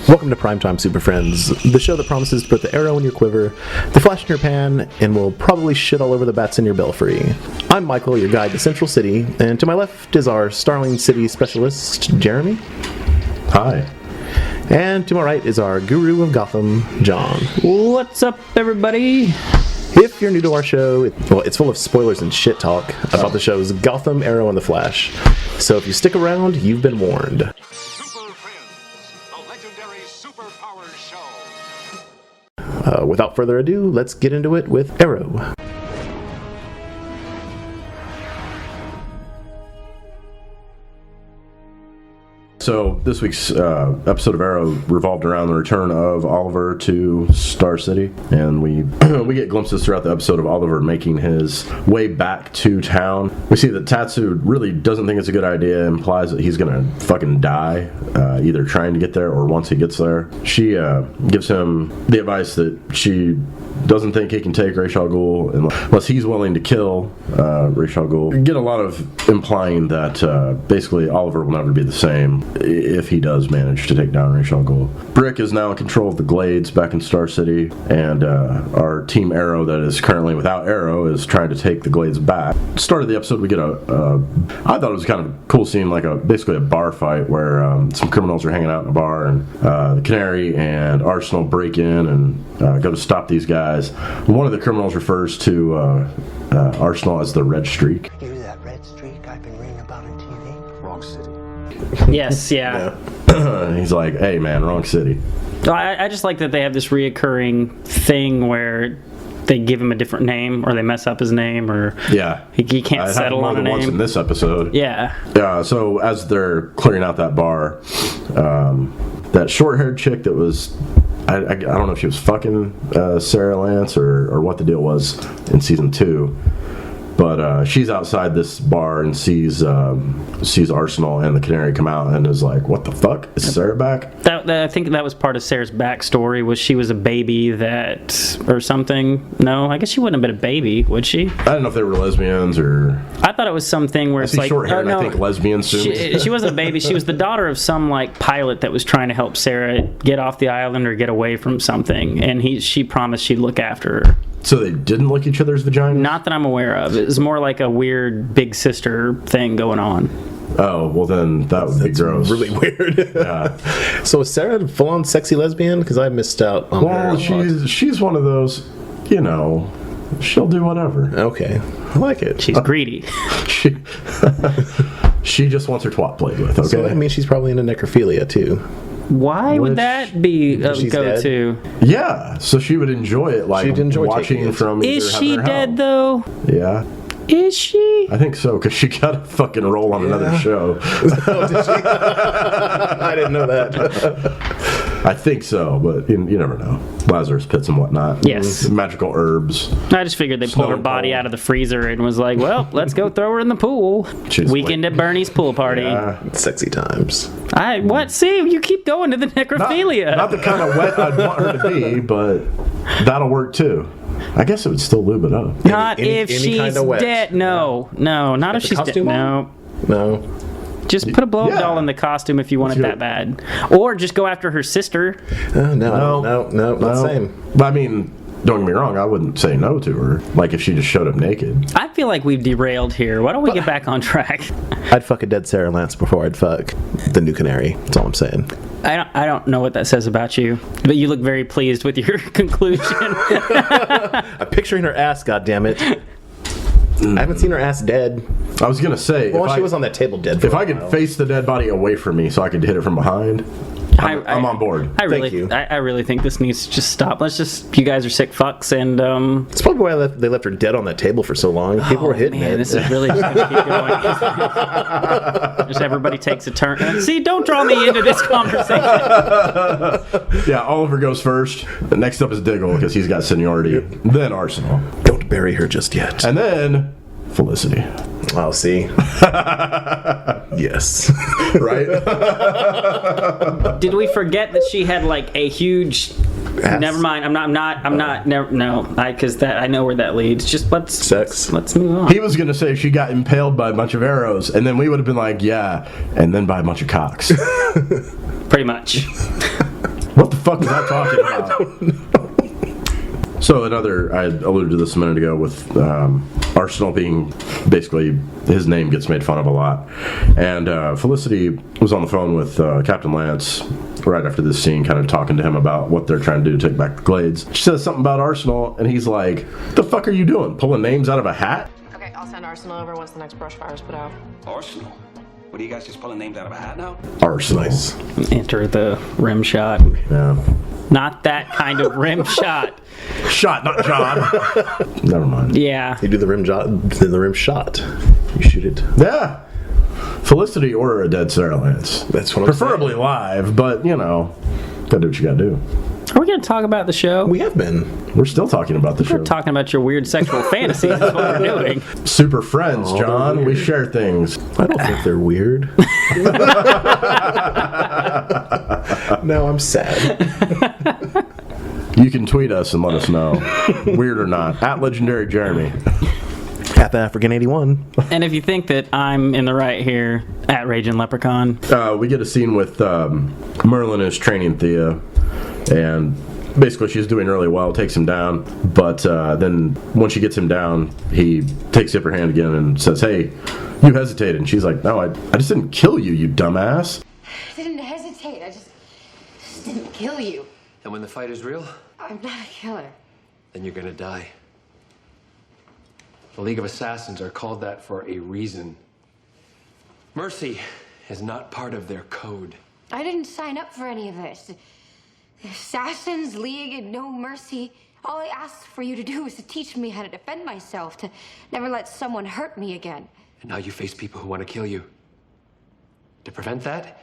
Welcome to Primetime Super Friends, the show that promises to put the arrow in your quiver, the flash in your pan, and will probably shit all over the bats in your belfry. I'm Michael, your guide to Central City, and to my left is our Starling City specialist, Jeremy. Hi. And to my right is our guru of Gotham, John. What's up, everybody? If you're new to our show, it's full of spoilers and shit talk about the shows Gotham, Arrow, and The Flash. So if you stick around, you've been warned. Super Friends, the legendary superpower show. Without further ado, let's get into it with Arrow. So this week's episode of Arrow revolved around the return of Oliver to Star City, and we get glimpses throughout the episode of Oliver making his way back to town. We see that Tatsu really doesn't think it's a good idea, implies that he's gonna fucking die, either trying to get there or once he gets there. She gives him the advice that she doesn't think he can take Ra's al Ghul unless he's willing to kill Ra's al Ghul. You get a lot of implying that basically Oliver will never be the same if he does manage to take down Ra's al Ghul. Brick is now in control of the Glades back in Star City, and our Team Arrow that is currently without Arrow is trying to take the Glades back. Start of the episode, we get I thought it was kind of a cool scene, like basically a bar fight where some criminals are hanging out in a bar, and the Canary and Arsenal break in and go to stop these guys. One of the criminals refers to Arsenal as the Red Streak. You're that red streak I've been reading about on TV? Wrong city. Yes, yeah. He's like, hey man, wrong city. I just like that they have this reoccurring thing where they give him a different name, or they mess up his name, or Yeah. he can't settle on a once in name. this episode. Yeah. So as they're clearing out that bar, that short-haired chick that was, I don't know if she was fucking Sara Lance or what the deal was in season 2, but she's outside this bar and sees Arsenal and the Canary come out and is like, what the fuck? Is Sarah back? I think that was part of Sarah's backstory, was she was a baby or something. No, I guess she wouldn't have been a baby, would she? I don't know if they were lesbians or... I thought it was something where it's like... short hair and I think lesbian soon. She wasn't a baby. She was the daughter of some like pilot that was trying to help Sarah get off the island or get away from something, and she promised she'd look after her. So they didn't lick each other's vaginas? Not that I'm aware of. It was more like a weird big sister thing going on. Oh, well then that would be gross. Really weird. Yeah. So is Sarah a full-on sexy lesbian? Because I missed out on her. Well, she's one of those, she'll do whatever. Okay. I like it. She's greedy. She just wants her twat played with, okay? So, I mean, she's probably into necrophilia, too. Why would that be a she's go-to? Yeah, so she would enjoy it, like She'd enjoy watching taking it. from either Is heaven she or dead, hell. though? Yeah. Is she? I think so, because she got a fucking role on another show. Oh, did she? I didn't know that. I think so, but you never know. Lazarus pits and whatnot. Yes. Magical herbs. I just figured they pulled her body out of the freezer and was like, well, let's go throw her in the pool. She's Weekend at Bernie's pool party. Sexy times. What? See, you keep going to the necrophilia. Not the kind of wet I'd want her to be, but that'll work too. I guess it would still lube it up. Not Any if she's kind of wet. dead. No, not if the she's dead. costume No. No. Just put a blow-up Yeah. doll in the costume if you want it Let's that bad. Or just go after her sister. No, not the same. But I mean, don't get me wrong, I wouldn't say no to her. Like if she just showed up naked. I feel like we've derailed here. Why don't we get back on track? I'd fuck a dead Sara Lance before I'd fuck the new Canary. That's all I'm saying. I don't know what that says about you, but you look very pleased with your conclusion. I'm picturing her ass, goddammit. I haven't seen her ass dead. I was gonna say, Well, she was on that table dead for if a I could while. face the dead body away from me so I could hit it from behind, I'm on board. I really, you. I really think this needs to just stop. You guys are sick fucks, and It's probably why they left her dead on that table for so long. People were hitting man, it. this is really just gonna keep going. Just everybody takes a turn. See, don't draw me into this conversation. Yeah, Oliver goes first. Next up is Diggle because he's got seniority. Then Arsenal. Don't bury her just yet. And then Felicity. I'll see. Yes. Right? Did we forget that she had like a huge? Ass. Never mind. Because I know where that leads. Just Sex. Let's move on. He was going to say she got impaled by a bunch of arrows, and then we would have been like, yeah, and then by a bunch of cocks. Pretty much. What the fuck is that talking about? So I alluded to this a minute ago with Arsenal being basically, his name gets made fun of a lot. And Felicity was on the phone with Captain Lance right after this scene, kind of talking to him about what they're trying to do to take back the Glades. She says something about Arsenal, and he's like, the fuck are you doing? Pulling names out of a hat? Okay, I'll send Arsenal over once the next brush fire's put out. Arsenal? What are you guys just pulling names out of a hat now? Arsenal. Nice. Enter the rim shot. Yeah. Not that kind of rim shot. Shot, not John. Never mind. Yeah. You do the rim shot. You shoot it. Yeah. Felicity or a dead Sara Lance. That's what I'm Preferably saying. live, but, you know, gotta do what you gotta do. Are we going to talk about the show? We have been. We're still talking about the show. We're talking about your weird sexual fantasies. That's what we're doing. Super friends, Oh, John. they're We weird. share things. I don't think they're weird. No, I'm sad. You can tweet us and let us know. Weird or not. At Legendary Jeremy. At the African 81. And if you think that I'm in the right here, at Raging Leprechaun. We get a scene with Merlin is training Thea, and basically she's doing really well, takes him down, but then once she gets him down, he takes the upper hand again and says, hey, you hesitated. And she's like, no, I just didn't kill you, you dumbass. I didn't hesitate. I just didn't kill you. And when the fight is real, I'm not a killer. then you're gonna die. The League of Assassins are called that for a reason. Mercy is not part of their code. I didn't sign up for any of this. The Assassins League and no mercy. All I asked for you to do was to teach me how to defend myself, to never let someone hurt me again. And now you face people who want to kill you. To prevent that,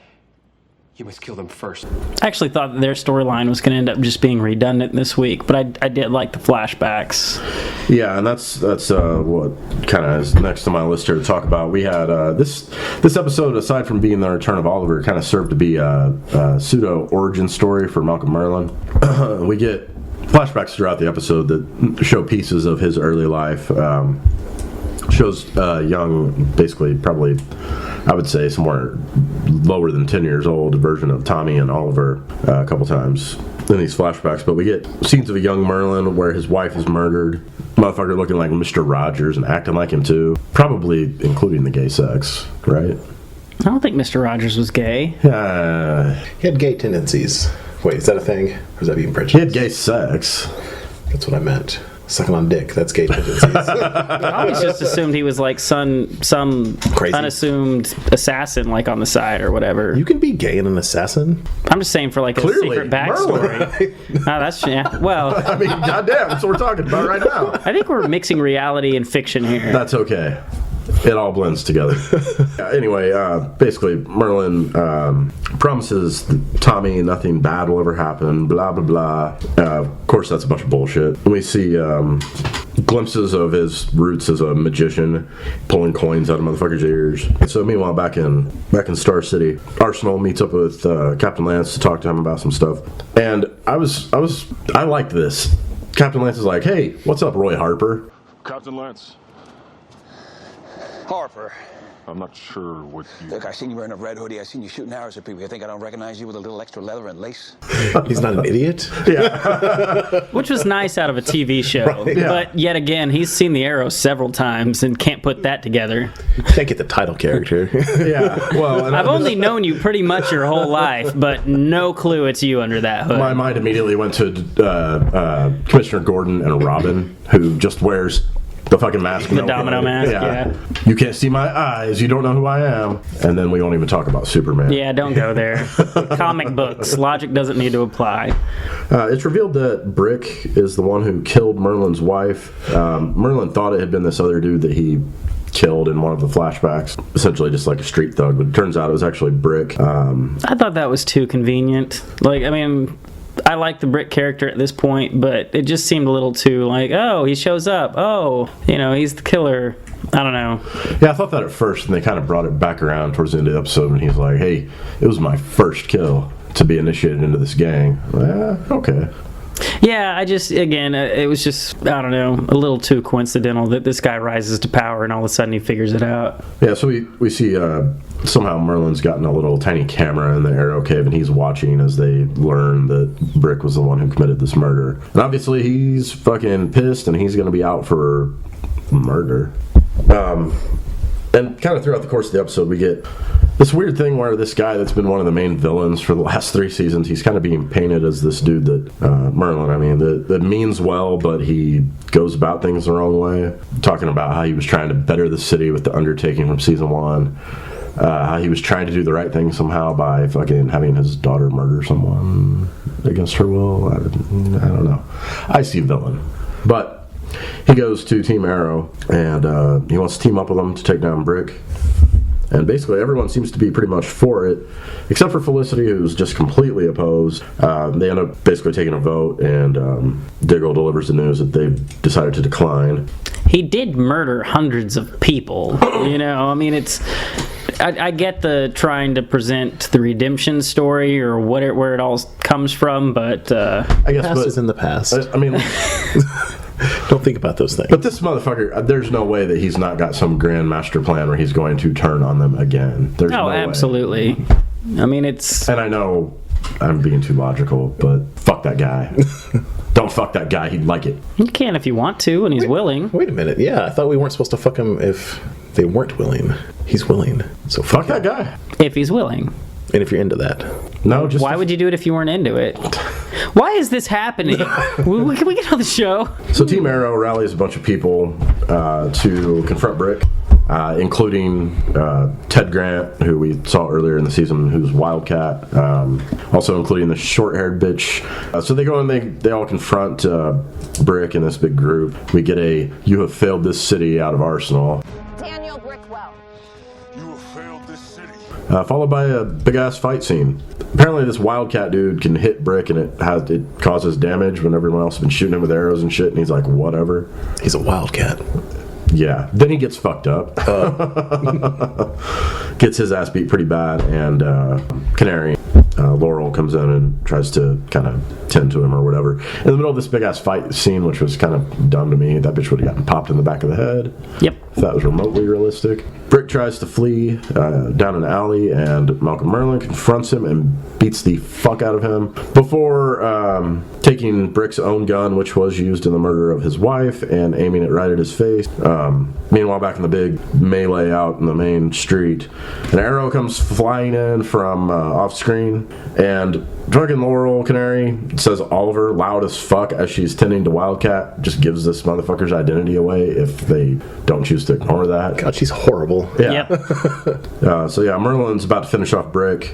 you must kill them first. I actually thought that their storyline was going to end up just being redundant this week, but I did like the flashbacks. Yeah, and that's what kind of is next to my list here to talk about. We had this episode, aside from being the return of Oliver, kind of served to be a pseudo origin story for Malcolm Merlin. We get flashbacks throughout the episode that show pieces of his early life. Shows young, basically, probably, I would say, somewhere lower than 10 years old version of Tommy and Oliver a couple times in these flashbacks. But we get scenes of a young Merlin where his wife is murdered. Motherfucker looking like Mr. Rogers and acting like him too. Probably including the gay sex, right? I don't think Mr. Rogers was gay. He had gay tendencies. Wait, is that a thing? Or is that being He prejudiced? had gay sex. That's what I meant. Sucking on dick. That's gay tendencies. I always just assumed he was like some Crazy. unassummed assassin, like on the side or whatever. You can be gay and an assassin. I'm just saying for like a Clearly, secret backstory. Oh, that's yeah. Well, I mean, goddamn, that's what we're talking about right now. I think we're mixing reality and fiction here. That's okay. It all blends together. Anyway, basically, Merlin promises Tommy nothing bad will ever happen, blah, blah, blah. Of course, that's a bunch of bullshit. We see glimpses of his roots as a magician, pulling coins out of motherfuckers' ears. So meanwhile, back in Star City, Arsenal meets up with Captain Lance to talk to him about some stuff. And I liked this. Captain Lance is like, hey, what's up, Roy Harper? Captain Lance, Harper. I'm not sure what you... Look, I seen you wearing a red hoodie. I seen you shooting arrows at people. You think I don't recognize you with a little extra leather and lace? He's not an idiot. Which was nice out of a TV show. Right. Yeah. But yet again, he's seen the arrow several times and can't put that together. Can't get the title character. Yeah, well, and I've only known you pretty much your whole life, but no clue it's you under that hood. my mind immediately went to Commissioner Gordon and Robin, who just wears the fucking mask. The domino mask, yeah. You can't see my eyes. You don't know who I am. And then we won't even talk about Superman. Yeah, don't go there. Comic books. Logic doesn't need to apply. It's revealed that Brick is the one who killed Merlin's wife. Merlin thought it had been this other dude that he killed in one of the flashbacks. Essentially just like a street thug, but it turns out it was actually Brick. I thought that was too convenient. Like, I mean, I like the Brick character at this point, but it just seemed a little too like, oh, he shows up. Oh, you know, he's the killer. I don't know. Yeah, I thought that at first, and they kind of brought it back around towards the end of the episode, and he's like, hey, it was my first kill to be initiated into this gang. Okay. Yeah, I just, again, it was just, I don't know, a little too coincidental that this guy rises to power and all of a sudden he figures it out. Yeah, so we see somehow Merlin's gotten a little tiny camera in the Arrow Cave, and he's watching as they learn that Brick was the one who committed this murder. And obviously he's fucking pissed, and he's going to be out for murder. And kind of throughout the course of the episode, we get this weird thing where this guy that's been one of the main villains for the last 3 seasons, he's kind of being painted as this dude that, Merlin, I mean, that means well, but he goes about things the wrong way. Talking about how he was trying to better the city with the undertaking from season 1. How he was trying to do the right thing somehow by fucking having his daughter murder someone against her will. I don't know. I see villain. But he goes to Team Arrow, and he wants to team up with them to take down Brick. And basically everyone seems to be pretty much for it, except for Felicity, who's just completely opposed. They end up basically taking a vote, and Diggle delivers the news that they've decided to decline. He did murder hundreds of people. You know, I mean, it's... I get the trying to present the redemption story or where it all comes from, but... I guess past is in the past. I mean... Don't think about those things. But this motherfucker, there's no way that he's not got some grand master plan where he's going to turn on them again. There's no absolutely. way. I mean, it's... And I know I'm being too logical, but fuck that guy. Don't fuck that guy. He'd like it. You can if you want to, and he's willing. Wait a minute. Yeah, I thought we weren't supposed to fuck him if they weren't willing. He's willing. So fuck that guy. If he's willing. And if you're into that. No, just... Why would you do it if you weren't into it? Why is this happening? Can we get on the show? So Team Arrow rallies a bunch of people to confront Brick, including Ted Grant, who we saw earlier in the season, who's Wildcat, also including the short-haired bitch. So they go and they all confront Brick in this big group. We get a "you have failed this city" out of Arsenal. Daniel Brickwell. You have failed this city. Followed by a big-ass fight scene. Apparently this Wildcat dude can hit Brick, and it causes damage when everyone else has been shooting him with arrows and shit, and he's like, whatever. He's a Wildcat. Yeah. Then he gets fucked up. Gets his ass beat pretty bad, and Canary, Laurel, comes in and tries to kind of tend to him or whatever. In the middle of this big-ass fight scene, which was kind of dumb to me, that bitch would have gotten popped in the back of the head. Yep. If that was remotely realistic. Brick tries to flee down an alley, and Malcolm Merlin confronts him and beats the fuck out of him before taking Brick's own gun, which was used in the murder of his wife, and aiming it right at his face. Meanwhile, back in the big melee out in the main street, an arrow comes flying in from off screen, and fucking Laurel Canary says Oliver loud as fuck as she's tending to Wildcat, just gives this motherfucker's identity away if they don't choose to ignore that. God, she's horrible. Yeah. Yep. So yeah, Merlin's about to finish off Brick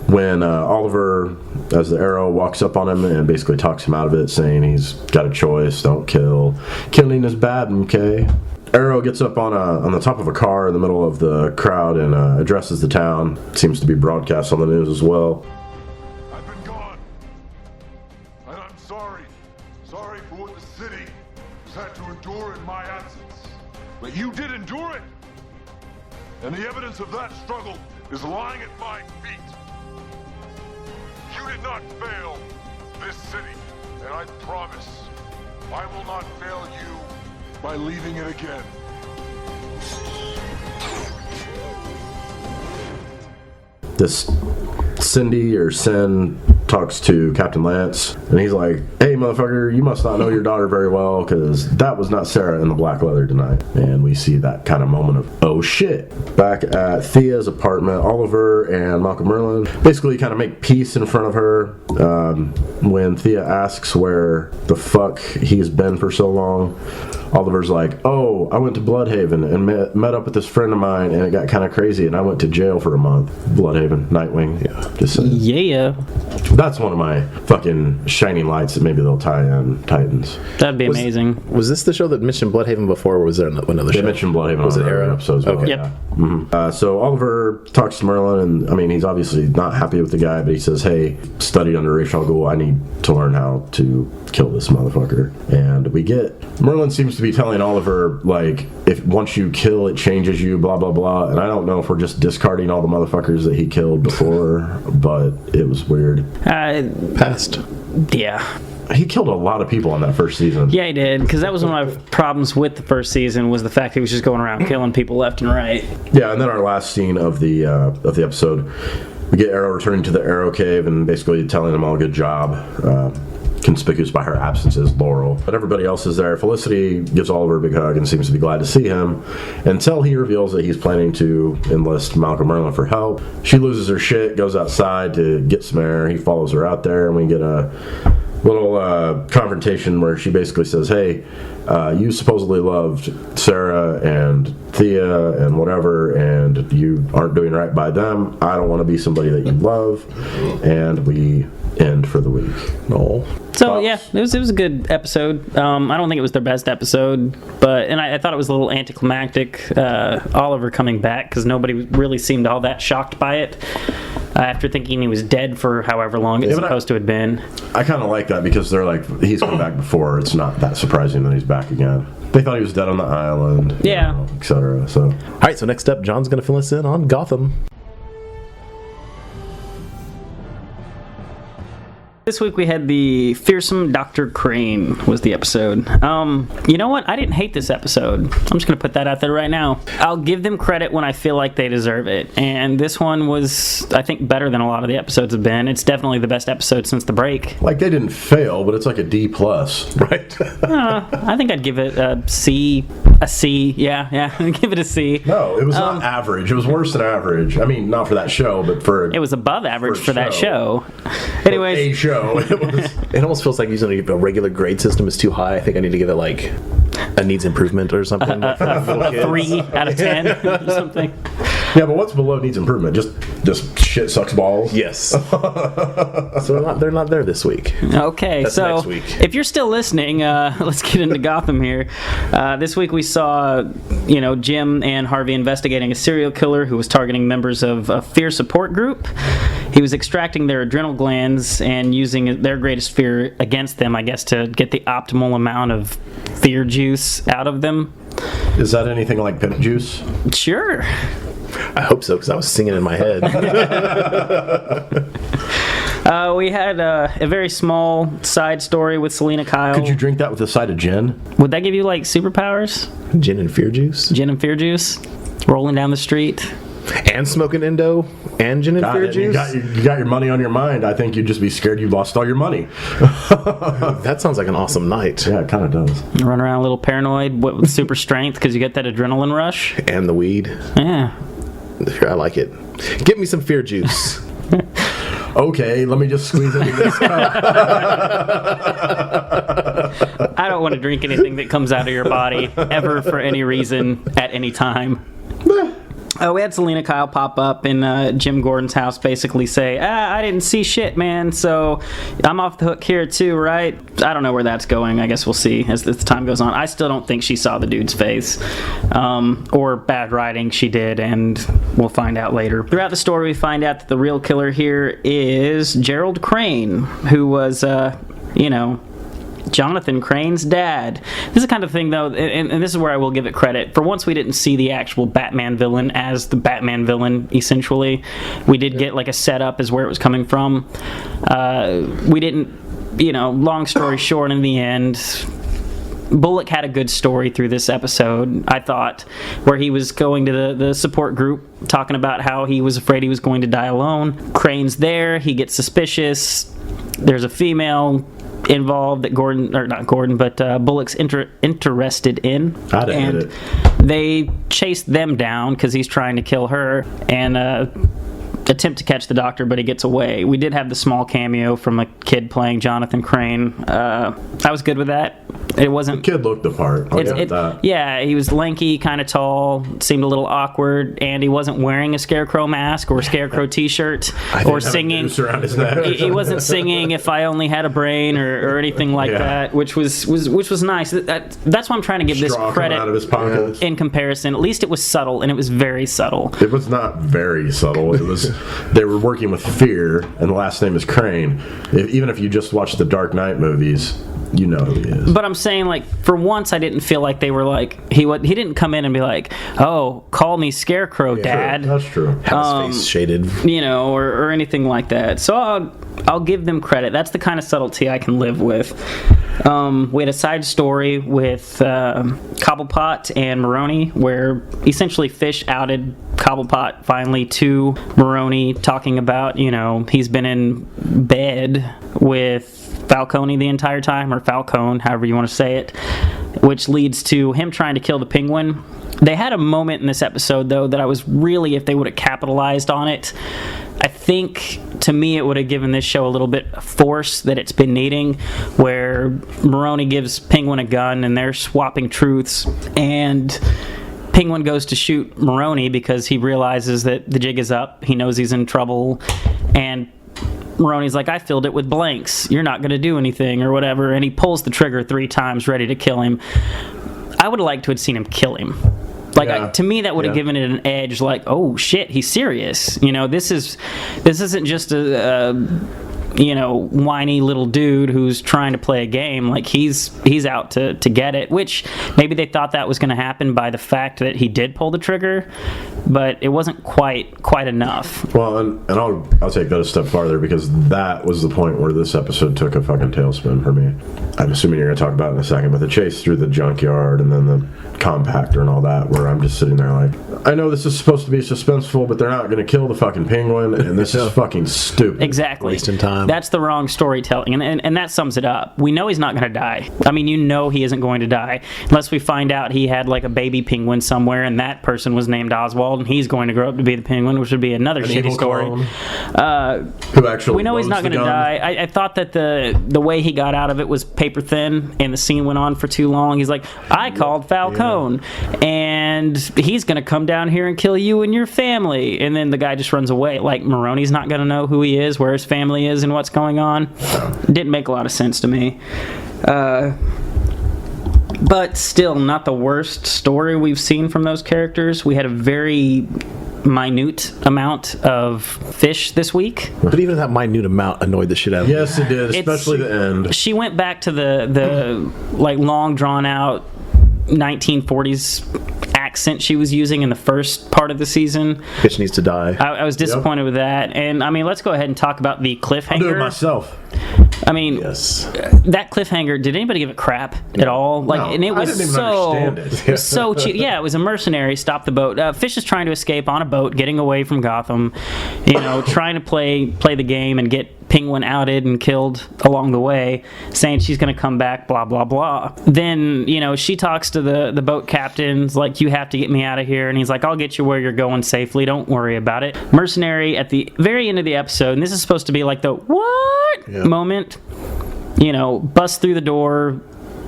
when Oliver, as the Arrow, walks up on him and basically talks him out of it, saying he's got a choice, don't kill. Killing is bad, okay? Arrow gets up on the top of a car in the middle of the crowd and addresses the town. Seems to be broadcast on the news as well. I've been gone. And I'm sorry. Sorry for what the city has had to endure in my absence. But you did endure it. And the evidence of that struggle is lying at my feet. You did not fail this city. And I promise I will not fail you by leaving it again. This Cindy or Sin talks to Captain Lance, and he's like, hey motherfucker, you must not know your daughter very well, because that was not Sarah in the black leather tonight. And we see that kind of moment of, oh shit. Back at Thea's apartment, Oliver and Malcolm Merlin basically kind of make peace in front of her when Thea asks where the fuck he's been for so long. Oliver's like, oh, I went to Bloodhaven and met up with this friend of mine, and it got kind of crazy, and I went to jail for a month. Bloodhaven, Nightwing. Yeah. Just Yeah. That's one of my fucking shining lights that maybe they'll tie in Titans. That'd be amazing. Was this the show that mentioned Bloodhaven before, or was there another show? They mentioned Bloodhaven was on it Arrow episodes. Okay. Yep. Yeah. Mm-hmm. So Oliver talks to Merlin, and I mean, he's obviously not happy with the guy, but he says, hey, studied under Ra's al Ghul, I need to learn how to kill this motherfucker. And we get, Merlin seems to be telling Oliver, like, if once you kill, it changes you, blah, blah, blah. And I don't know if we're just discarding all the motherfuckers that he killed before, but it was weird. Past. Yeah. He killed a lot of people on that first season. Yeah, he did, because that was one of my problems with the first season, was the fact he was just going around killing people left and right. Yeah, and then our last scene of the episode, we get Arrow returning to the Arrow Cave and basically telling them all good job. Conspicuous by her absence is Laurel. But everybody else is there. Felicity gives Oliver a big hug and seems to be glad to see him, until he reveals that he's planning to enlist Malcolm Merlin for help. She loses her shit, goes outside to get some air. He follows her out there, and we get a little confrontation where she basically says, hey, you supposedly loved Sarah and Thea and whatever, and you aren't doing right by them. I don't want to be somebody that you love. And we end for the week. No. So yeah, it was a good episode. I don't think it was their best episode, but I thought it was a little anticlimactic. Oliver coming back, because nobody really seemed all that shocked by it. After thinking he was dead for however long it's supposed to have been. I kind of like that, because they're like, he's come back before. It's not that surprising that he's back again. They thought he was dead on the island, yeah, etc. So, all right. So next up, John's going to fill us in on Gotham. This week we had the Fearsome Dr. Crane was the episode. You know what? I didn't hate this episode. I'm just going to put that out there right now. I'll give them credit when I feel like they deserve it. And this one was, I think, better than a lot of the episodes have been. It's definitely the best episode since the break. Like, they didn't fail, but it's like a D+, right? I think I'd give it a C. A C, yeah. Give it a C. No, it was not average. It was worse than average. I mean, not for that show, but for... It was above average for that show. Anyways... A show. It almost feels like using a regular grade system is too high. I think I need to give it like a needs improvement or something. A 3 out of 10 or something. Yeah, but what's below needs improvement? Just shit sucks balls? Yes. So they're not there this week. Okay, That's so next week. If you're still listening, let's get into Gotham here. This week we saw, Jim and Harvey investigating a serial killer who was targeting members of a fear support group. He was extracting their adrenal glands and using their greatest fear against them, I guess, to get the optimal amount of fear juice out of them. Is that anything like pimp juice? Sure. I hope so, because I was singing in my head. We had a very small side story with Selena Kyle. Could you drink that with a side of gin? Would that give you, superpowers? Gin and fear juice? Gin and fear juice? Rolling down the street? And smoking Indo? And gin and fear juice? You got your money on your mind. I think you'd just be scared you lost all your money. That sounds like an awesome night. Yeah, it kind of does. Run around a little paranoid with super strength because you get that adrenaline rush. And the weed. Yeah. I like it. Give me some fear juice. Okay, let me just squeeze into this cup. I don't want to drink anything that comes out of your body ever for any reason at any time. We had Selena Kyle pop up in Jim Gordon's house, basically say, I didn't see shit, man, so I'm off the hook here too, right? I don't know where that's going. I guess we'll see as the time goes on. I still don't think she saw the dude's face, or bad writing she did, and we'll find out later. Throughout the story, we find out that the real killer here is Gerald Crane, who was, Jonathan Crane's dad. This is the kind of thing, though, and this is where I will give it credit. For once, we didn't see the actual Batman villain as the Batman villain, essentially. We did get, a setup as where it was coming from. We didn't, long story short, in the end, Bullock had a good story through this episode, I thought, where he was going to the support group, talking about how he was afraid he was going to die alone. Crane's there. He gets suspicious. There's a female involved that Bullock's interested in. I'd admit it. They chase them down because he's trying to kill her and attempt to catch the doctor, but he gets away. We did have the small cameo from a kid playing Jonathan Crane. I was good with that. It wasn't... The kid looked the part. Yeah, he was lanky, kind of tall, seemed a little awkward, and he wasn't wearing a Scarecrow mask or a Scarecrow t-shirt or singing. Around his neck. He wasn't singing "If I Only Had a Brain" or anything like that, which was nice. That's why I'm trying to give this credit out of his pocket. In comparison. At least it was subtle, and it was very subtle. It was not very subtle. It was... They were working with fear, and the last name is Crane. Even if you just watch the Dark Knight movies, you know who he is. But I'm saying, for once, I didn't feel like they were he didn't come in and be like, "Oh, call me Scarecrow, Dad." True. That's true. Have his face shaded, or anything like that. So I'll give them credit. That's the kind of subtlety I can live with. We had a side story with Cobblepot and Maroney, where essentially Fish outed Cobblepot finally to Maroney, talking about, he's been in bed with Falcone the entire time, or Falcone, however you want to say it, which leads to him trying to kill the Penguin. They had a moment in this episode, though, that I was really, if they would have capitalized on it, I think, to me, it would have given this show a little bit of force that it's been needing, where Maroney gives Penguin a gun and they're swapping truths, and Penguin goes to shoot Maroney because he realizes that the jig is up. He knows he's in trouble, and Maroney's like, I filled it with blanks. You're not going to do anything, or whatever, and he pulls the trigger 3 times, ready to kill him. I would have liked to have seen him kill him. To me, that would have given it an edge. Like, oh shit, he's serious. This isn't just a whiny little dude who's trying to play a game. Like, he's out to get it. Which maybe they thought that was going to happen by the fact that he did pull the trigger, but it wasn't quite enough. Well, and I'll take that a step farther, because that was the point where this episode took a fucking tailspin for me. I'm assuming you're going to talk about it in a second, but the chase through the junkyard and then the compactor and all that, where I'm just sitting there like, I know this is supposed to be suspenseful, but they're not going to kill the fucking Penguin, and this is fucking stupid. Exactly. Wasting time. That's the wrong storytelling, and that sums it up. We know he's not going to die. I mean, he isn't going to die, unless we find out he had like a baby penguin somewhere, and that person was named Oswald, and he's going to grow up to be the Penguin, which would be another shitty story. Who actually we know he's not going to die. I thought that the way he got out of it was paper thin, and the scene went on for too long. He's like, I called Falcone, and he's going to come down here and kill you and your family, and then the guy just runs away. Like, Maroney's not going to know who he is, where his family is, and what's going on. It didn't make a lot of sense to me. But still, not the worst story we've seen from those characters. We had a very minute amount of Fish this week. But even that minute amount annoyed the shit out of me. Yes, it did, especially the end. She went back to the like long drawn out 1940s accent she was using in the first part of the season. Bitch needs to die. I was disappointed with that. And I mean, let's go ahead and talk about the cliffhanger. I'll do it myself. I mean, Yes. that cliffhanger, did anybody give it crap at all? Like, No, and it I was didn't even so understand it. so cheap. Yeah, it was a mercenary. Stop the boat. Fish is trying to escape on a boat, getting away from Gotham. Trying to play the game and get Penguin outed and killed along the way, saying she's going to come back, blah blah blah. Then she talks to the boat captains, like, you have to get me out of here, and he's like, I'll get you where you're going safely, don't worry about it. Mercenary at the very end of the episode, and this is supposed to be like the what moment, bust through the door.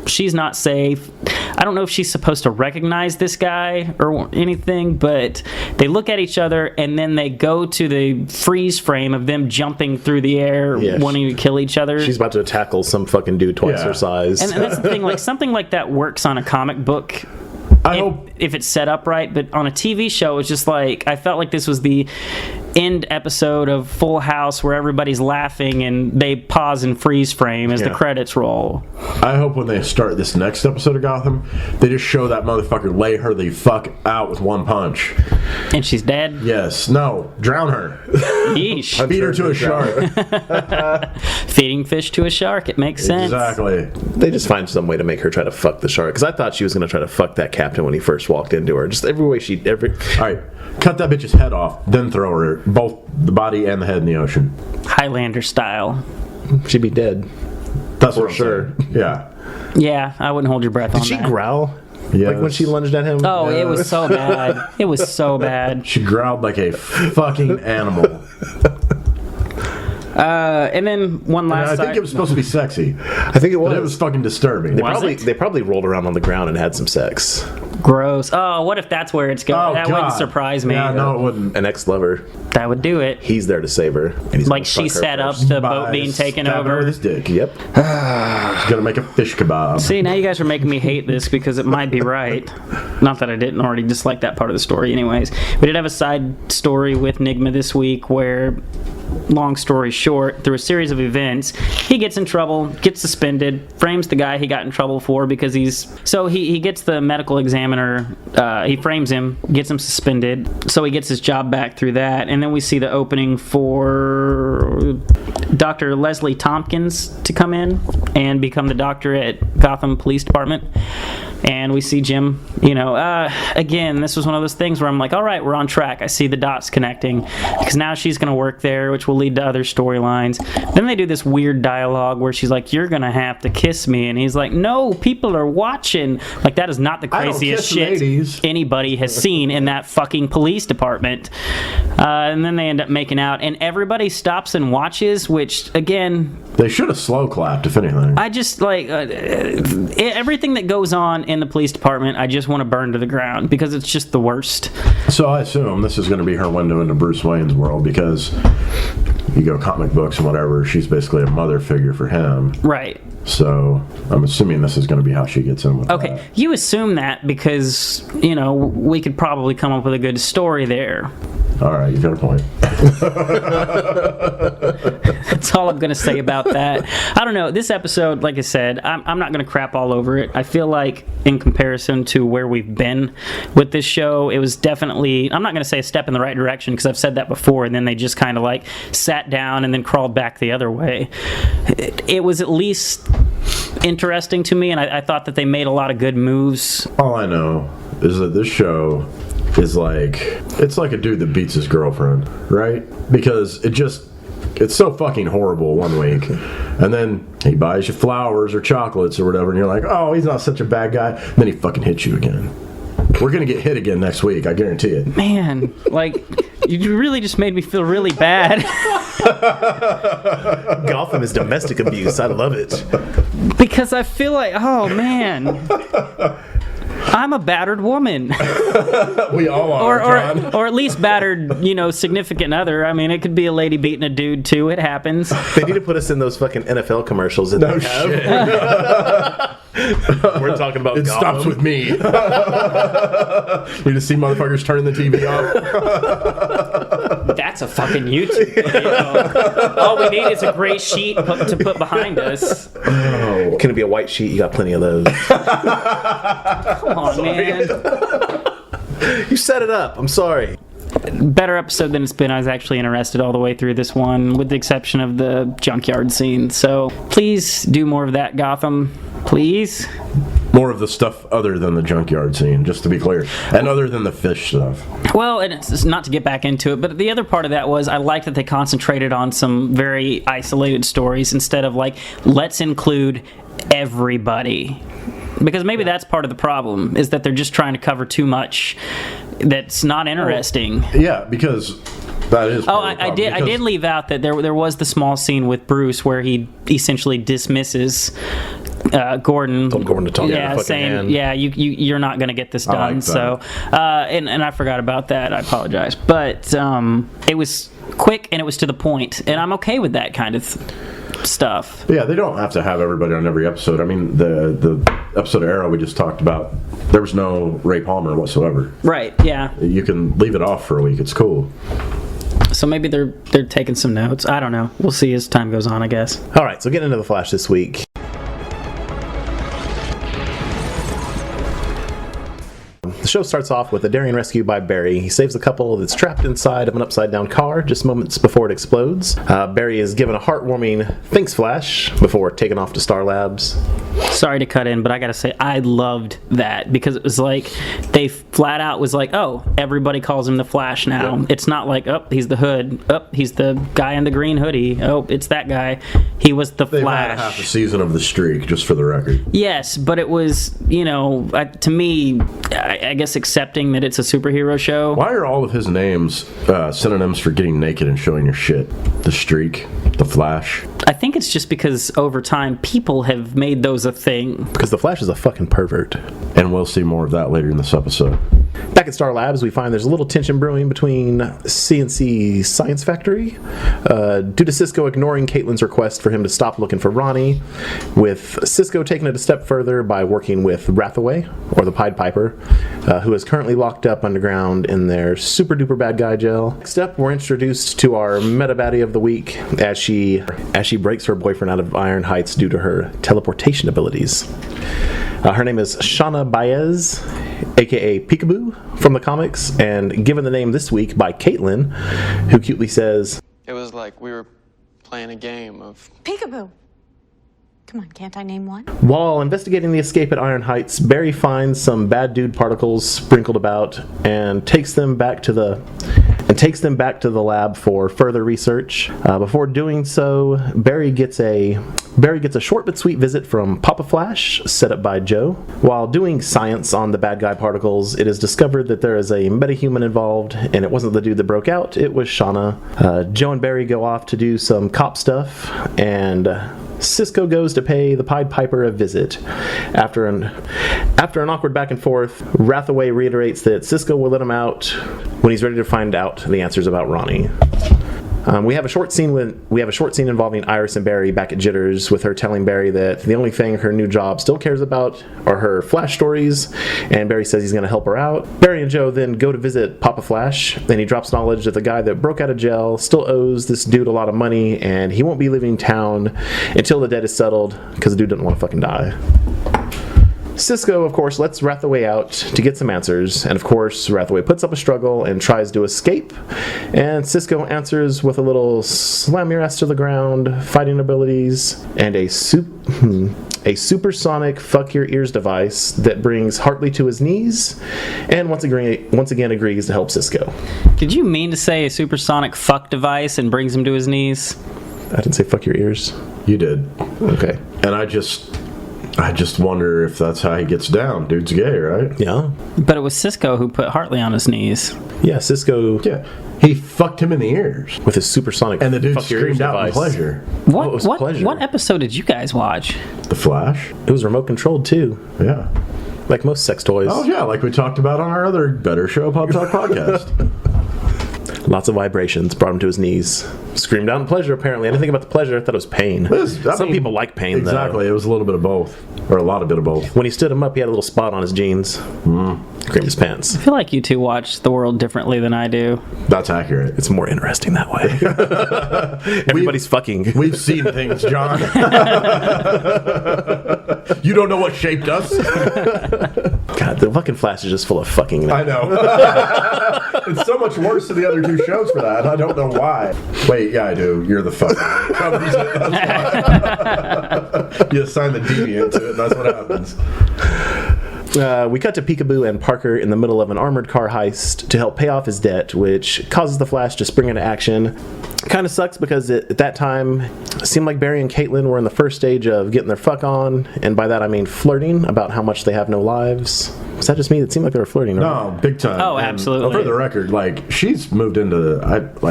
She's not safe. I don't know if she's supposed to recognize this guy or anything, but they look at each other, and then they go to the freeze frame of them jumping through the air, wanting to kill each other. She's about to tackle some fucking dude twice her size. And that's the thing, like, something like that works on a comic book if it's set up right, but on a TV show, it's just like, I felt like this was the end episode of Full House where everybody's laughing and they pause and freeze frame as the credits roll. I hope when they start this next episode of Gotham, they just show that motherfucker lay her the fuck out with one punch. And she's dead? Yes. No. Drown her. Yeesh. Feed her to a shark. Feeding fish to a shark. It makes sense. Exactly. They just find some way to make her try to fuck the shark. Because I thought she was going to try to fuck that captain when he first walked into her. Just every way All right. Cut that bitch's head off, then throw her, both the body and the head, in the ocean. Highlander style. She'd be dead. That's for sure. Yeah. Yeah, I wouldn't hold your breath on that. Did she growl? Yes. Like when she lunged at him? Oh, it was so bad. It was so bad. She growled like a fucking animal. And then one last. I think it was supposed to be sexy. I think it was. But it was fucking disturbing. They probably rolled around on the ground and had some sex. Gross. Oh, what if that's where it's going? That wouldn't surprise me. Yeah, no, it wouldn't. An ex-lover. That would do it. He's there to save her. And he's like she set up the boat being taken over. With his dick. Yep. He's gonna make a fish kebab. See, now you guys are making me hate this because it might be right. Not that I didn't already dislike that part of the story. Anyways, we did have a side story with Nigma this week where, long story short, through a series of events, he gets in trouble, gets suspended, frames the guy he got in trouble for because he gets the medical examiner examiner, he frames him, gets him suspended, so he gets his job back through that. And then we see the opening for Dr. Leslie Tompkins to come in and become the doctor at Gotham Police Department. And we see Jim, again, this was one of those things where I'm like, all right, we're on track. I see the dots connecting, because now she's going to work there, which will lead to other storylines. Then they do this weird dialogue where she's like, you're going to have to kiss me. And he's like, no, people are watching. Like, that is not the craziest shit anybody has seen in that fucking police department. And then they end up making out, and everybody stops and watches, which, again... They should have slow clapped, if anything. I just, everything that goes on in the police department, I just want to burn to the ground, because it's just the worst. So I assume this is going to be her window into Bruce Wayne's world, because you go comic books and whatever, she's basically a mother figure for him. Right. So I'm assuming this is going to be how she gets in with that. You assume that because, we could probably come up with a good story there. All right, you've got a point. That's all I'm going to say about that. I don't know. This episode, like I said, I'm not going to crap all over it. I feel like in comparison to where we've been with this show, it was definitely, I'm not going to say a step in the right direction, because I've said that before, and then they just kind of sat down and then crawled back the other way. It was at least interesting to me, and I thought that they made a lot of good moves. All I know is that this show is it's like a dude that beats his girlfriend, right? Because it's so fucking horrible one week, and then he buys you flowers or chocolates or whatever, and you're like, oh, he's not such a bad guy. And then he fucking hits you again. We're gonna get hit again next week, I guarantee it. Man, you really just made me feel really bad. Gotham is domestic abuse. I love it. Because I feel like, oh man, I'm a battered woman. We all are, John. Or at least battered, significant other. I mean, it could be a lady beating a dude too. It happens. They need to put us in those fucking NFL commercials that they have. We're talking about it. Gotham. Stops with me. You just see motherfuckers turn the TV off. That's a fucking YouTube video. All we need is a gray sheet to put behind us. Oh. Can it be a white sheet? You got plenty of those. Come on, man. You set it up. I'm sorry. Better episode than it's been. I was actually interested all the way through this one, with the exception of the junkyard scene. So please do more of that, Gotham. Please. More of the stuff other than the junkyard scene, just to be clear. And other than the fish stuff. Well, and it's not to get back into it, but the other part of that was I like that they concentrated on some very isolated stories instead of let's include everybody. Because maybe that's part of the problem, is that they're just trying to cover too much that's not interesting. Yeah, because that is part of the problem. I did leave out that there was the small scene with Bruce where he essentially dismisses Gordon. Told Gordon to talk yeah, saying, you're not going to get this done. So, and I forgot about that. I apologize. But it was quick and it was to the point, and I'm okay with that kind of stuff. Yeah, they don't have to have everybody on every episode. I mean, the episode of Arrow we just talked about, there was no Ray Palmer whatsoever. Right, yeah. You can leave it off for a week. It's cool. So maybe they're taking some notes. I don't know. We'll see as time goes on, I guess. All right, so getting into The Flash this week. The show starts off with a daring rescue by Barry. He saves a couple that's trapped inside of an upside-down car just moments before it explodes. Barry is given a heartwarming thanks flash before taking off to Star Labs. Sorry to cut in, but I gotta say, I loved that, because it was they flat out was oh, everybody calls him the Flash now. Yep. It's not oh, he's the Hood. Oh, he's the guy in the green hoodie. Oh, it's that guy. He was the Flash. They've had half a season of the streak, just for the record. Yes, but it was, to me, I guess accepting that it's a superhero show. Why are all of his names synonyms for getting naked and showing your shit? The Streak, the Flash. I think it's just because over time people have made those a thing. Because the Flash is a fucking pervert. And we'll see more of that later in this episode. Back at Star Labs, we find there's a little tension brewing between CNC Science Factory due to Cisco ignoring Caitlin's request for him to stop looking for Ronnie, with Cisco taking it a step further by working with Rathaway, or the Pied Piper, who is currently locked up underground in their super duper bad guy jail. Next up, we're introduced to our meta baddie of the week as she breaks her boyfriend out of Iron Heights due to her teleportation abilities. Her name is Shauna Baez, aka Peekaboo from the comics, and given the name this week by Caitlin, who cutely says, It was like we were playing a game of... Peekaboo. Come on, can't I name one? while investigating the escape at Iron Heights, Barry finds some bad dude particles sprinkled about and takes them back to the lab for further research. Before doing so, Barry gets a short but sweet visit from Papa Flash, set up by Joe. While doing science on the bad guy particles, it is discovered that there is a metahuman involved, and it wasn't the dude that broke out, it was Shauna. Joe and Barry go off to do some cop stuff, and Cisco goes to pay the Pied Piper a visit. After an awkward back and forth, Rathaway reiterates that Cisco will let him out when he's ready to find out the answers about Ronnie. We have a short scene involving Iris and Barry back at Jitters, with her telling Barry that the only thing her new job still cares about are her Flash stories, and Barry says he's going to help her out. Barry and Joe then go to visit Papa Flash, and he drops knowledge that the guy that broke out of jail still owes this dude a lot of money, and he won't be leaving town until the debt is settled, because the dude doesn't want to fucking die. Cisco, of course, lets Rathaway out to get some answers, and of course, Rathaway puts up a struggle and tries to escape, and Cisco answers with a little slam your ass to the ground, fighting abilities, and a supersonic fuck your ears device that brings Hartley to his knees, and once again agrees to help Cisco. Did you mean to say a supersonic fuck device and brings him to his knees? I didn't say fuck your ears. You did. Okay. And I just wonder if that's how he gets down. Dude's gay, right? Yeah. But it was Cisco who put Hartley on his knees. Yeah, Cisco. Yeah. He fucked him in the ears. With his supersonic and the dude fuck your ears screamed out in device. pleasure. What episode did you guys watch? The Flash? It was remote controlled too. Yeah. Like most sex toys. Oh yeah, like we talked about on our other Better Show Pop Talk podcast. Lots of vibrations brought him to his knees. Screamed out in pleasure, apparently. I didn't think about the pleasure. I thought it was pain. Some people like pain, exactly. though. It was a little bit of both. Or a lot of bit of both. When he stood him up, he had a little spot on his jeans. Creamed his pants. I feel like you two watch the world differently than I do. That's accurate. It's more interesting that way. Everybody's fucking. We've seen things, John. You don't know what shaped us? God, the fucking Flash is just full of fucking. I know. It's so much worse than the other two shows for that. I don't know why. Wait, yeah, I do. You're the fucking. You assign the deviant to it. That's what happens. We cut to Peekaboo and Parker in the middle of an armored car heist to help pay off his debt, which causes the Flash to spring into action. Kind of sucks because at that time, it seemed like Barry and Caitlin were in the first stage of getting their fuck on, and by that I mean flirting about how much they have no lives. Was that just me? It seemed like they were flirting, right? No, big time. Oh, And absolutely. for the record, like, she's moved into,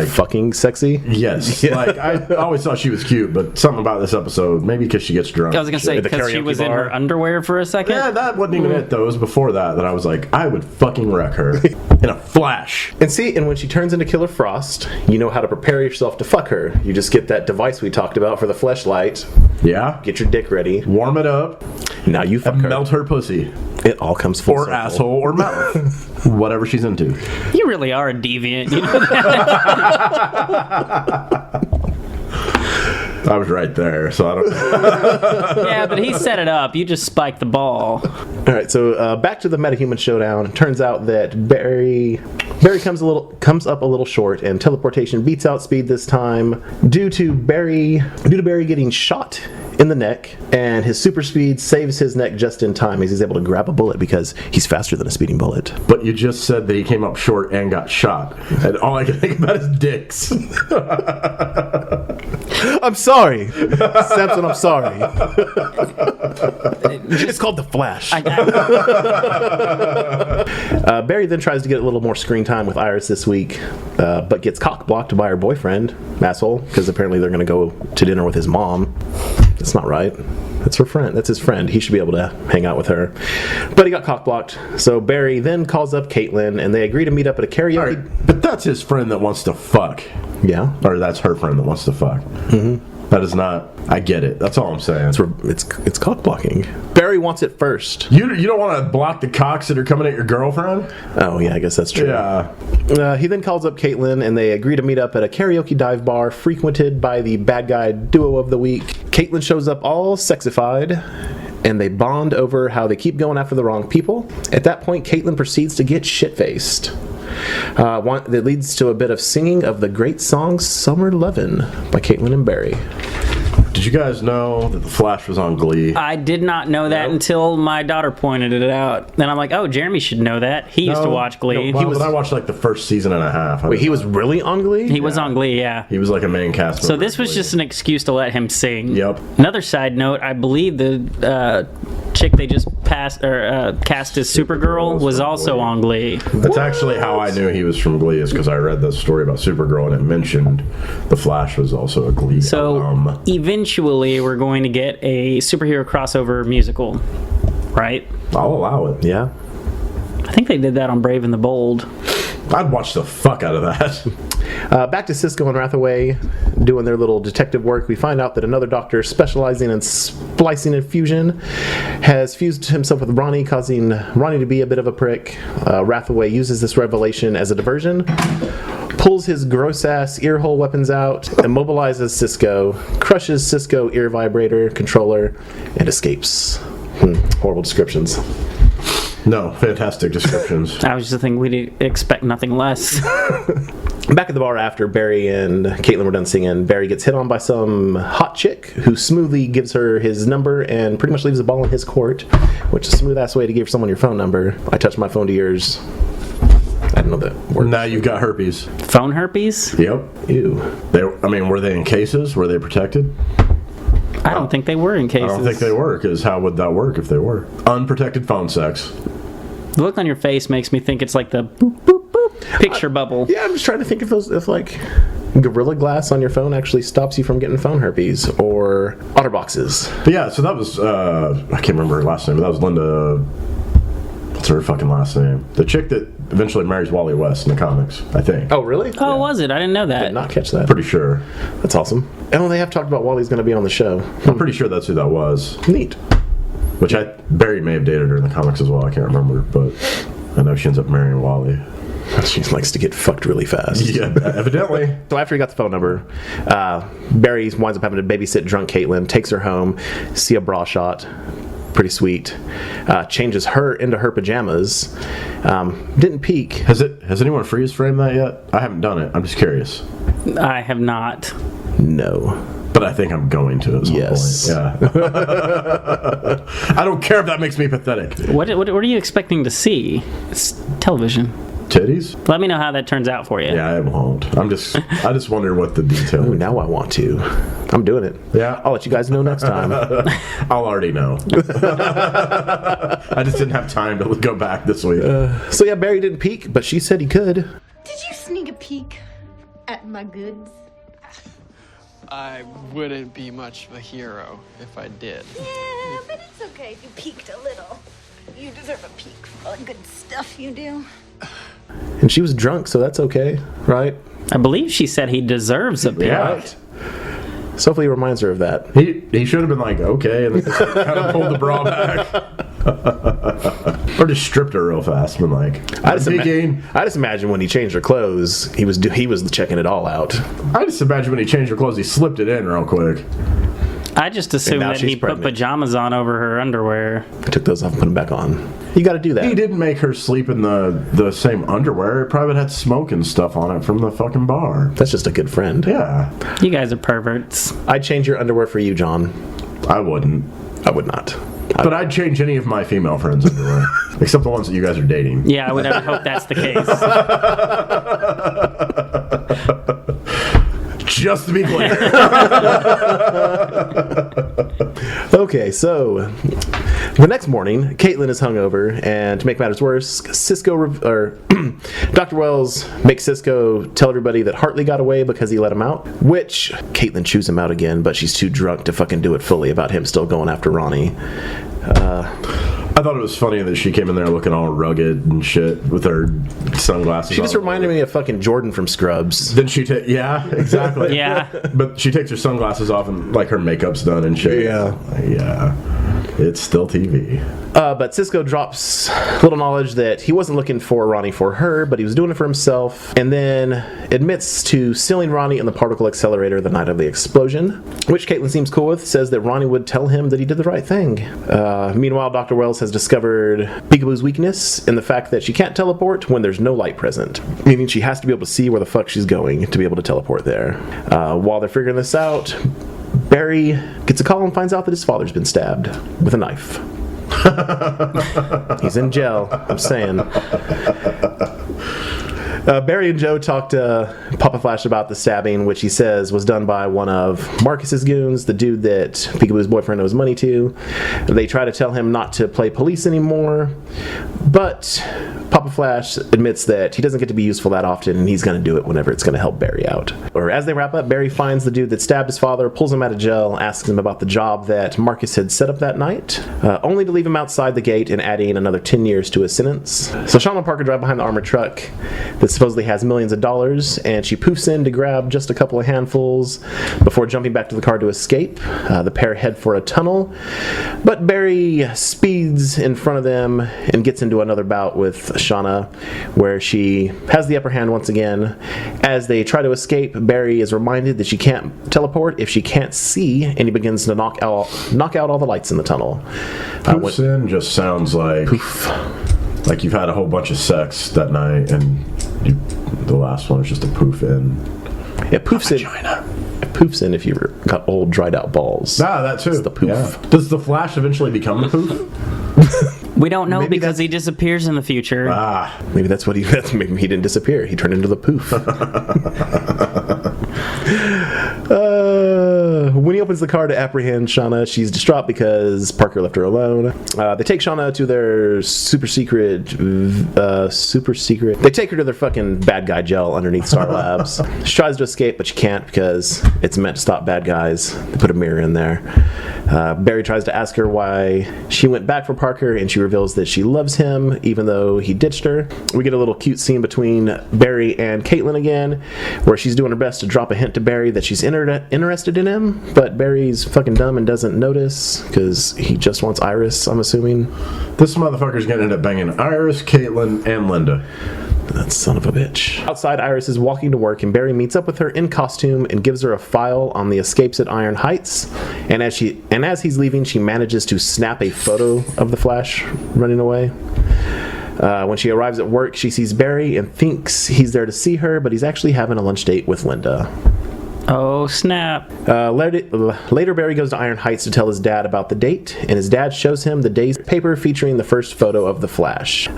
fucking sexy? Yes. Yeah. Like, I always thought she was cute, but something about this episode, maybe because she gets drunk. I was going to say, At the because she karaoke was in bar. her underwear for a second? Yeah, that wasn't even it, though. It was before that I was like, I would fucking wreck her in a flash. And when she turns into Killer Frost, you know how to prepare yourself to fuck her. You just get that device we talked about for the fleshlight, Yeah. get your dick ready, Warm it up, now you fuck and her. melt her pussy. It all comes full Or circle. asshole or mouth. Whatever she's into. You really are a deviant. You know that? I was right there, so I don't. Yeah, but he set it up. You just spiked the ball. All right, so back to the metahuman showdown. Turns out that Barry comes up a little short, and teleportation beats out speed this time due to Barry getting shot in the neck, and his super speed saves his neck just in time as he's able to grab a bullet because he's faster than a speeding bullet. But you just said that he came up short and got shot, and all I can think about is dicks. I'm sorry, Samson. I'm sorry. It's called the Flash. Barry then tries to get a little more screen time with Iris this week, but gets cock blocked by her boyfriend, asshole, because apparently they're going to go to dinner with his mom. That's not right. That's her friend. That's his friend. He should be able to hang out with her. But he got cock blocked. So Barry then calls up Caitlin, and they agree to meet up at a karaoke. All right, but that's his friend that wants to fuck. Yeah. Or that's her friend that wants to fuck. Mm-hmm. That is not. I get it. That's all I'm saying. It's cock blocking. Barry wants it first. You don't want to block the cocks that are coming at your girlfriend? Oh, yeah, I guess that's true. Yeah. He then calls up Caitlin, and they agree to meet up at a karaoke dive bar frequented by the bad guy duo of the week. Caitlin shows up all sexified and they bond over how they keep going after the wrong people. At that point, Caitlin proceeds to get shit-faced. That leads to a bit of singing of the great song Summer Lovin' by Caitlin and Barry. Did you guys know that the Flash was on Glee? I did not know that until my daughter pointed it out. Then I'm like, oh, Jeremy should know that. He used to watch Glee. I watched like the first season and a half. Wait, he was really on Glee? He was on Glee, yeah. He was like a main cast member. So this was just an excuse to let him sing. Yep. Another side note, I believe the chick they just cast as Supergirl was also on Glee. That's actually how I knew he was from Glee, is because I read the story about Supergirl and it mentioned the Flash was also a Glee alum. Eventually we're going to get a superhero crossover musical, right? I'll allow it. Yeah. I think they did that on Brave and the Bold. I'd watch the fuck out of that. Back to Cisco and Rathaway doing their little detective work. We find out that another doctor specializing in splicing and fusion has fused himself with Ronnie, causing Ronnie to be a bit of a prick. Rathaway uses this revelation as a diversion, pulls his gross-ass earhole weapons out, immobilizes Cisco, crushes Cisco ear vibrator controller, and escapes. Horrible descriptions. No, fantastic descriptions. I was just thinking we'd expect nothing less. Back at the bar after Barry and Caitlin were done singing, Barry gets hit on by some hot chick who smoothly gives her his number and pretty much leaves the ball in his court, which is a smooth-ass way to give someone your phone number. I touched my phone to yours. I don't know that works. Now you've got herpes. Phone herpes? Yep. Ew. Were they in cases? Were they protected? I don't think they were in cases. I don't think they were, because how would that work if they were? Unprotected phone sex. The look on your face makes me think it's like the boop, boop, boop picture bubble. Yeah, I'm just trying to think if like Gorilla Glass on your phone actually stops you from getting phone herpes, or OtterBoxes. But yeah, so that was, I can't remember her last name, but that was Linda, what's her fucking last name? The chick that eventually marries Wally West in the comics, I think. Oh, really? Oh, was it? I didn't know that. Did not catch that. Pretty sure. That's awesome. Oh, they have talked about Wally's going to be on the show. I'm pretty sure that's who that was. Neat. Which Barry may have dated her in the comics as well, I can't remember, but I know she ends up marrying Wally. She likes to get fucked really fast. Yeah, evidently. So after he got the phone number, Barry winds up having to babysit drunk Caitlin, takes her home, see a bra shot. Pretty sweet. Changes her into her pajamas. Didn't peek. Has anyone freeze framed that yet? I haven't done it. I'm just curious. I have not. No. But I think I'm going to at some point. Yeah. I don't care if that makes me pathetic. What are you expecting to see? It's television. Titties? Let me know how that turns out for you. Yeah, I won't. I just wonder what the detail is. Now I want to. I'm doing it. Yeah. I'll let you guys know next time. I'll already know. I just didn't have time to go back this week. So yeah, Barry didn't peek, but she said he could. Did you sneak a peek at my goods? I wouldn't be much of a hero if I did. Yeah, but it's okay if you peeked a little. You deserve a peek for all the good stuff you do. And she was drunk, so that's okay, right? I believe she said he deserves a peek. Yeah. So hopefully he reminds her of that. He should have been like, okay, and then kind of pulled the bra back. Or just stripped her real fast and been like, I just imagine when he changed her clothes, he was checking it all out. I just imagine when he changed her clothes, he slipped it in real quick. I just assumed that he put pajamas on over her underwear. Took those off and put them back on. You got to do that. He didn't make her sleep in the same underwear. It probably had smoke and stuff on it from the fucking bar. That's just a good friend. Yeah. You guys are perverts. I'd change your underwear for you, John. I wouldn't. I would not. But I'd change any of my female friends' underwear. Except the ones that you guys are dating. Yeah, I would hope that's the case. Just to be clear. Okay, so the next morning, Caitlin is hungover, and to make matters worse, Dr. Wells makes Cisco tell everybody that Hartley got away because he let him out, which Caitlin chews him out again, but she's too drunk to fucking do it fully about him still going after Ronnie. I thought it was funny that she came in there looking all rugged and shit with her sunglasses. She just reminded me of fucking Jordan from Scrubs. Then she yeah, exactly. Yeah. But she takes her sunglasses off and like her makeup's done and shit. Yeah. Yeah. It's still TV. But Cisco drops little knowledge that he wasn't looking for Ronnie for her, but he was doing it for himself, and then admits to sealing Ronnie in the particle accelerator the night of the explosion, which Caitlin seems cool with, says that Ronnie would tell him that he did the right thing. Meanwhile, Dr. Wells has discovered Peekaboo's weakness in the fact that she can't teleport when there's no light present, meaning she has to be able to see where the fuck she's going to be able to teleport there. While they're figuring this out, Barry gets a call and finds out that his father's been stabbed with a knife. He's in jail, I'm saying. Barry and Joe talk to Papa Flash about the stabbing, which he says was done by one of Marcus's goons, the dude that Peekaboo's boyfriend owes money to. They try to tell him not to play police anymore, but Papa Flash admits that he doesn't get to be useful that often, and he's going to do it whenever it's going to help Barry out. Or as they wrap up, Barry finds the dude that stabbed his father, pulls him out of jail, asks him about the job that Marcus had set up that night, only to leave him outside the gate and adding another 10 years to his sentence. So Shawn and Parker drive behind the armored truck that supposedly has millions of dollars, and she poofs in to grab just a couple of handfuls before jumping back to the car to escape. The pair head for a tunnel, but Barry speeds in front of them and gets into another bout with Shauna, where she has the upper hand once again. As they try to escape, Barry is reminded that she can't teleport if she can't see, and he begins to knock out all the lights in the tunnel. Poofs in just sounds like poof. Like you've had a whole bunch of sex that night, and the last one is just a poof in. It poofs in. It poofs in if you've got old, dried out balls. Ah, that too. It's the poof. Yeah. Does the Flash eventually become the poof? We don't know because he disappears in the future. Maybe that's what maybe he didn't disappear. He turned into the poof. When he opens the car to apprehend Shauna, she's distraught because Parker left her alone. They take Shauna to their super secret. They take her to their fucking bad guy jail underneath Star Labs. She tries to escape, but she can't because it's meant to stop bad guys. They put a mirror in there. Barry tries to ask her why she went back for Parker, and she reveals that she loves him even though he ditched her. We get a little cute scene between Barry and Caitlin again, where she's doing her best to drop a hint to Barry that she's interested in him, but Barry's fucking dumb and doesn't notice because he just wants Iris, I'm assuming. This motherfucker's gonna end up banging Iris, Caitlin, and Linda. That son of a bitch. Outside, Iris is walking to work, and Barry meets up with her in costume and gives her a file on the escapes at Iron Heights. And as he's leaving, she manages to snap a photo of the Flash running away. When she arrives at work, she sees Barry and thinks he's there to see her, but he's actually having a lunch date with Linda. Oh, snap. Later, Barry goes to Iron Heights to tell his dad about the date, and his dad shows him the day's paper featuring the first photo of the Flash.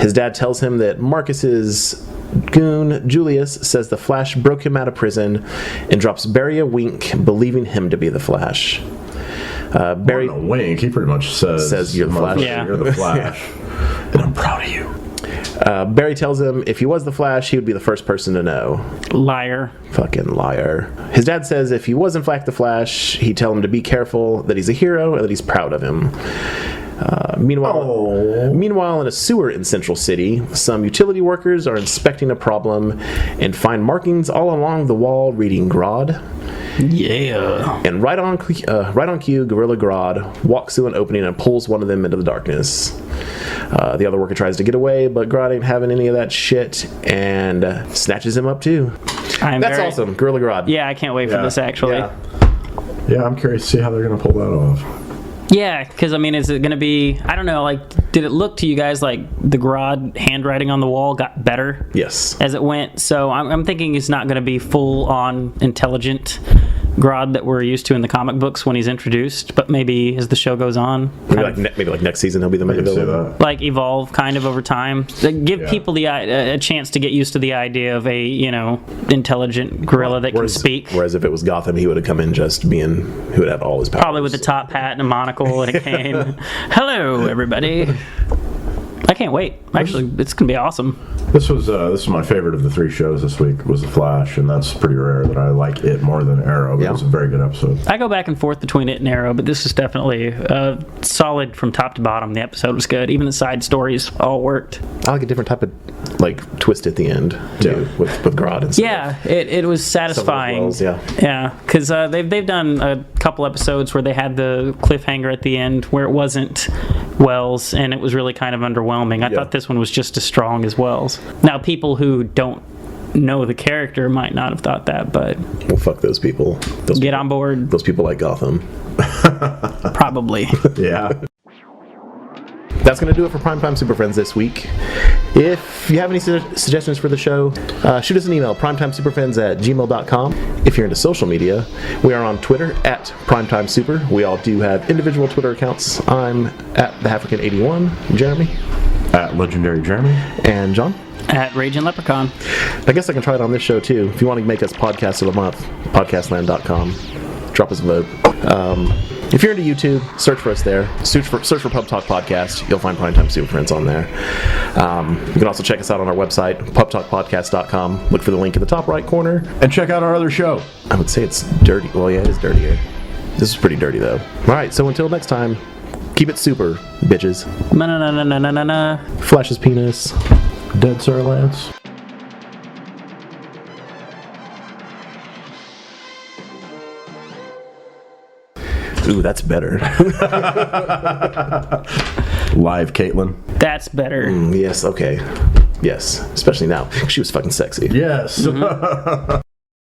His dad tells him that Marcus's goon, Julius, says the Flash broke him out of prison and drops Barry a wink, believing him to be the Flash. Barry a wink. He pretty much says you're the Flash. Yeah. You're the Flash. And I'm proud of you. Barry tells him if he was the Flash, he would be the first person to know. Liar. Fucking liar. His dad says if he was in fact the Flash, he'd tell him to be careful, that he's a hero, and that he's proud of him. Meanwhile, in a sewer in Central City, some utility workers are inspecting a problem and find markings all along the wall reading Grodd. Yeah. And right on cue, Gorilla Grodd walks through an opening and pulls one of them into the darkness. The other worker tries to get away, but Grodd ain't having any of that shit and snatches him up too. That's awesome. Gorilla Grodd. Yeah, I can't wait for this, actually. Yeah, I'm curious to see how they're going to pull that off. Yeah, because, I mean, is it going to be, I don't know, like, did it look to you guys like the Grodd handwriting on the wall got better? Yes. As it went? So I'm thinking it's not going to be full-on intelligent Grodd that we're used to in the comic books when he's introduced, but maybe as the show goes on. Maybe like next season he'll be the main villain. Like evolve kind of over time. Give people a chance to get used to the idea of a, intelligent gorilla that can speak. Whereas if it was Gotham, he would have come in just being who would have all his powers. Probably with a top hat and a monocle and a cane. Hello, everybody. I can't wait. Actually, it's going to be awesome. This was my favorite of the 3 shows this week was The Flash, and that's pretty rare that I like it more than Arrow. But it was a very good episode. I go back and forth between it and Arrow, but this is definitely solid from top to bottom. The episode was good. Even the side stories all worked. I like a different type of twist at the end too, with Grodd and stuff. Yeah, it was satisfying. Wells, yeah, because they've done a couple episodes where they had the cliffhanger at the end where it wasn't Wells, and it was really kind of underwhelming. I thought this one was just as strong as Wells. Now, people who don't know the character might not have thought that, but well, fuck those people. Get on board. Those people like Gotham. Probably. Yeah. That's going to do it for Primetime Super Friends this week. If you have any suggestions for the show, shoot us an email, primetimesuperfriends@gmail.com. If you're into social media, we are on Twitter @PrimetimeSuper. We all do have individual Twitter accounts. I'm @TheAfrican81. Jeremy? @LegendaryJeremy. And John? @Raging Leprechaun. I guess I can try it on this show too. If you want to make us podcast of the month, podcastland.com. Drop us a vote. If you're into YouTube, search for us there. Search for Pub Talk Podcast. You'll find Primetime Super Friends on there. You can also check us out on our website, pubtalkpodcast.com. Look for the link in the top right corner. And check out our other show. I would say it's dirty. Well, yeah, it is dirtier. This is pretty dirty, though. All right, so until next time, keep it super, bitches. Na-na-na-na-na-na-na. Flash's penis. Dead Sara Lance. Ooh, that's better. Live Caitlin. That's better. Yes, okay. Yes, especially now. She was fucking sexy. Yes.